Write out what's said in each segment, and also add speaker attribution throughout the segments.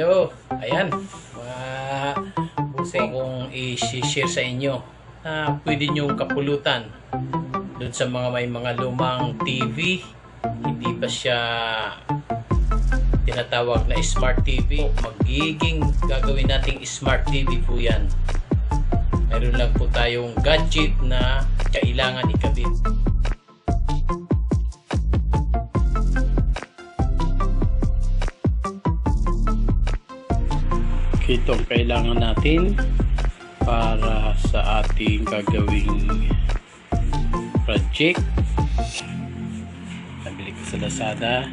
Speaker 1: Hello, ayan, mga gusto kong i-share sa inyo na pwede nyong kapulutan doon sa mga may mga lumang TV. Hindi pa siya tinatawag na smart TV. Magiging gagawin nating smart TV po yan. Meron lang po tayong gadget na kailangan ikabit. Ito ang kailangan natin para sa ating gagawing project. Nabili ko sa Lazada.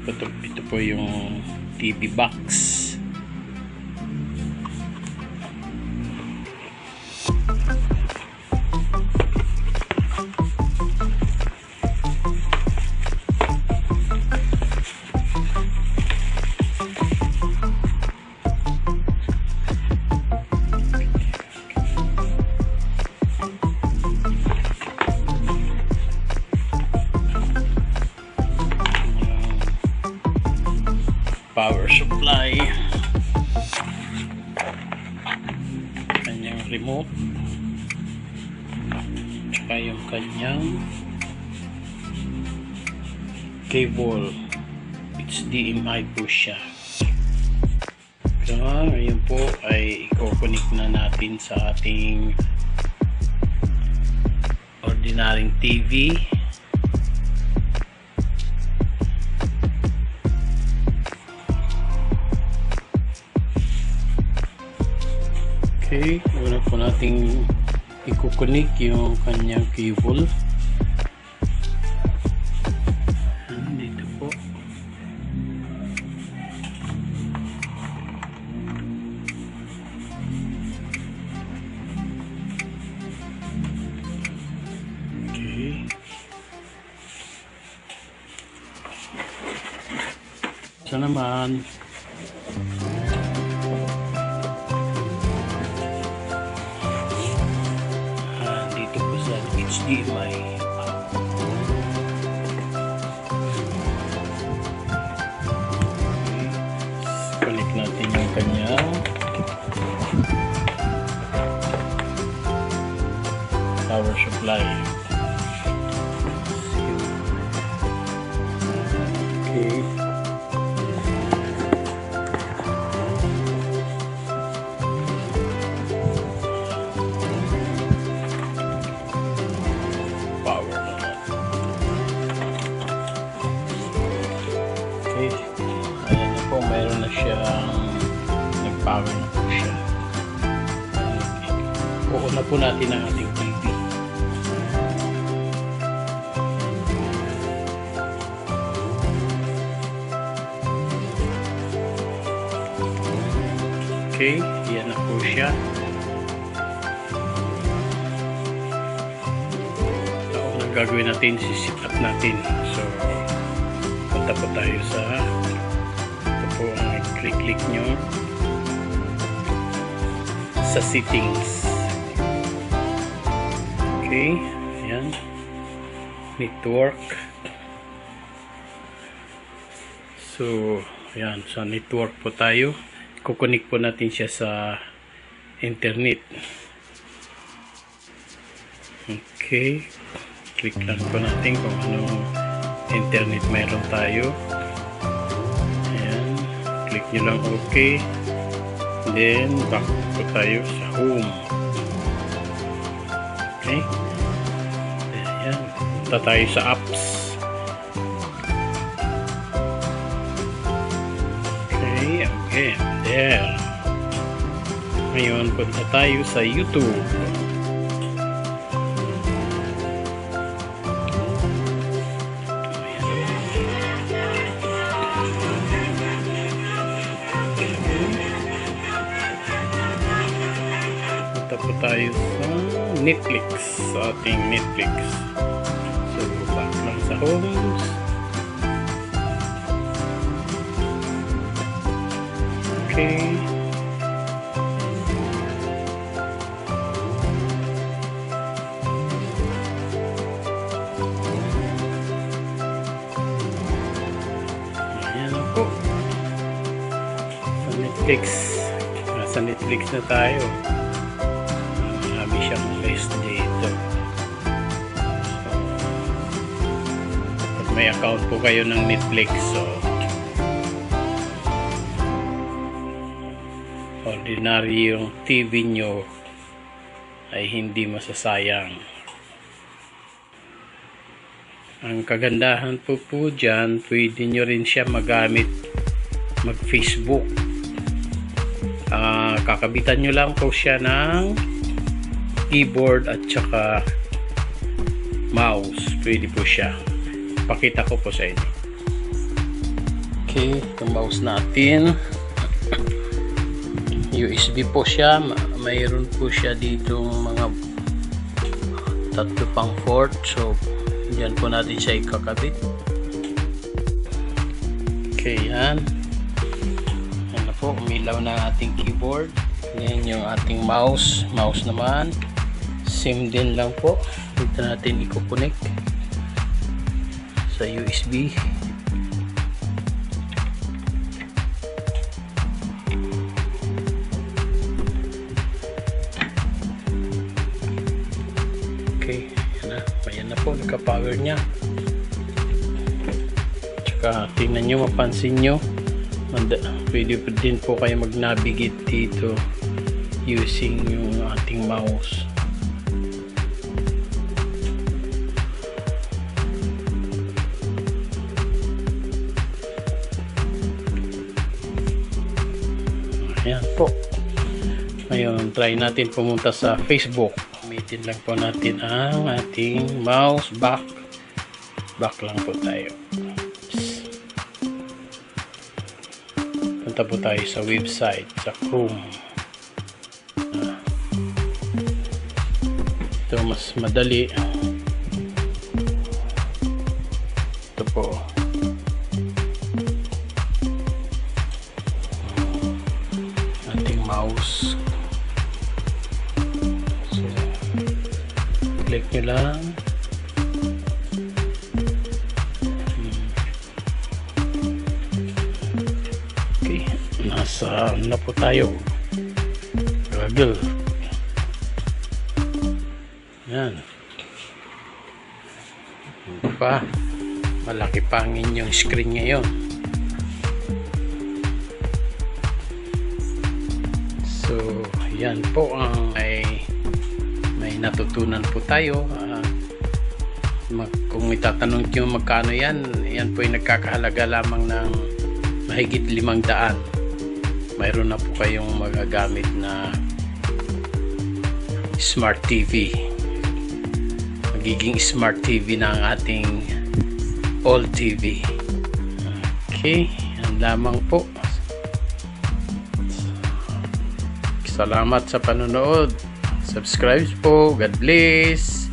Speaker 1: Ito po yung TV box. Power supply, kanyang remote, tsaka yung kanyang cable. It's D.I.Y po siya. So ngayon po ay i-connect na natin sa ating ordinaryong TV. Okay, una po nating i-connect yung kanyang cable. Dito po. Okay. Ito naman. D.I.Y. Connect natin yung kanyang power supply. Okay. Ayan na po, mayroon na siyang nag-power na po siya. Buo na po natin ang ating TV. Okay, yan na po siya. So, ang gagawin natin, sisit up natin. So, punta po tayo sa ito po ang click nyo sa settings. Okay, ayan, network. So ayan, sa network po tayo, kukonek po natin siya sa internet. Okay, click lang po natin kung anong internet mayroon tayo. Ayan, click nyo lang okay, then back po tayo sa home. Okay, ayan, punta tayo sa apps. Okay, there. Ngayon punta tayo sa YouTube. Po tayo sa Netflix, sa ating Netflix. So back lang sa homes. Okay, Netflix. Nasa Netflix na tayo. Marami siyang list dito. So, pag may account po kayo ng Netflix, so ordinary yung TV nyo ay hindi masasayang. Ang kagandahan po dyan, pwede nyo rin siya magamit mag-Facebook. Kakabitan nyo lang po siya ng keyboard at saka mouse. Pwede po siya. Pakita ko po sa inyo. Okay, yung mouse natin. USB po siya. Mayroon po siya dito mga 3 pang port. So, dyan po natin siya ikakabit. Okay, yan. Yan na po. Umilaw na ating keyboard. Yan yung ating mouse. Mouse naman. Same din lang po. Dito natin i-connect sa USB. Okay, ayan na po, nagka-power niya. Tsaka tingnan nyo, mapansin nyo, pwede po din po kayo mag-navigate dito using yung ating mouse. Ayan po. Ngayon, try natin pumunta sa Facebook. Gamitin lang po natin ang ating mouse. Back lang po tayo. Punta po tayo sa website, sa Chrome. Ito mas madali. Ito po. Ating mouse. Click nyo lang. Okay, nasa na po tayo. Google. Yan. Hindi pa. Malaki pa ang inyong screen ngayon. So, yan po ang may natutunan po tayo. Kung itatanong nyo magkano yan po ay nagkakahalaga lamang ng mahigit 500. Mayroon na po kayong magagamit na smart TV. Magiging smart TV na ang ating old TV. Okay, yan lamang po. Salamat sa panonood. Subscribe po. God bless.